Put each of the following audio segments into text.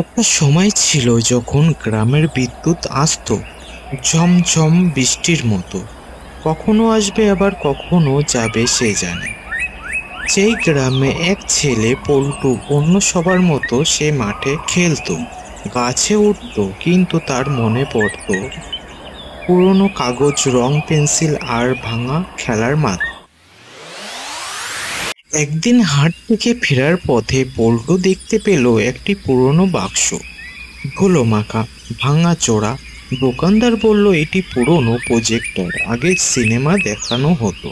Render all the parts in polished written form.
একটা সময় ছিল যখন গ্রামের বিদ্যুৎ আসতো ঝমঝম বৃষ্টির মতো। কখনো আসবে আবার কখনো যাবে সে জানে। সেই গ্রামে এক ছেলে পল্টু অন্য সবার মতো সে মাঠে খেলতো, গাছে উঠতো, কিন্তু তার মনে পড়তো পুরনো কাগজ, রং, পেন্সিল আর ভাঙা খেলার মাঠ। একদিন হাট থেকে ফেরার পথে পল্টু দেখতে পেল একটি পুরনো বাক্স, ধুলো মাখা, ভাঙাচোরা। দোকানদার বলল এটি পুরনো প্রজেক্টর, আগে সিনেমা দেখানো হতো।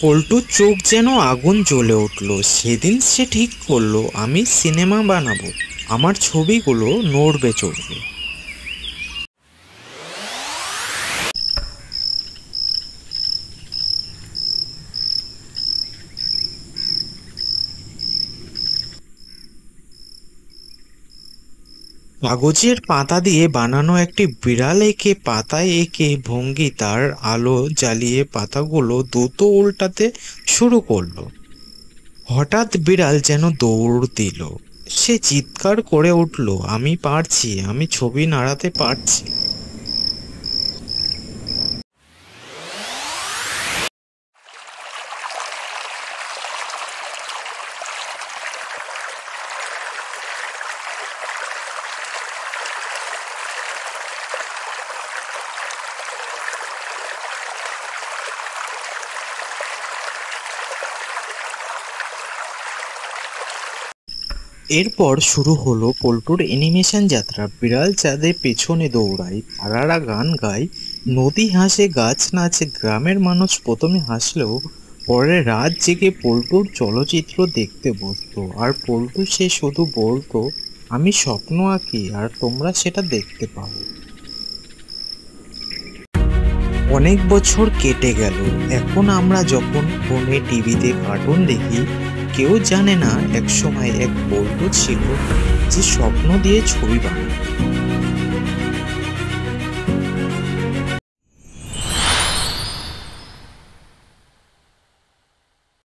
পল্টুর চোখ যেন আগুন জ্বলে উঠল। সেদিন সে ঠিক করলো, আমি সিনেমা বানাবো, আমার ছবিগুলো নড়বে চড়বে। কাগজের পাতা দিয়ে বানানো একটি বিড়াল এঁকে, পাতায় এঁকে ভঙ্গি, তার আলো জ্বালিয়ে পাতাগুলো দ্রুত উল্টাতে শুরু করলো। হঠাৎ বিড়াল যেন দৌড় দিল। সে চিৎকার করে উঠল, আমি পারছি, আমি ছবি নাড়াতে পারছি। এরপর শুরু হলো পল্টুর অ্যানিমেশন যাত্রা। বিড়াল চাঁদের পেছনে দৌড়ায়, তারারা গান গায়, নদী হাসে, গাছ নাচে। গ্রামের মানুষ প্রথমে হাসলেও পরে রাত জেগে পল্টুর চলচ্চিত্র দেখতে বসতো। আর পল্টু সে শুধু বলতো, আমি স্বপ্ন আঁকি আর তোমরা সেটা দেখতে পাও। অনেক বছর কেটে গেল। এখন আমরা যখন ফোনে, টিভিতে কার্টুন দেখি, কেউ জানে না একসময় এক বল্টু ছিল যে স্বপ্ন দিয়ে ছবি বানায়।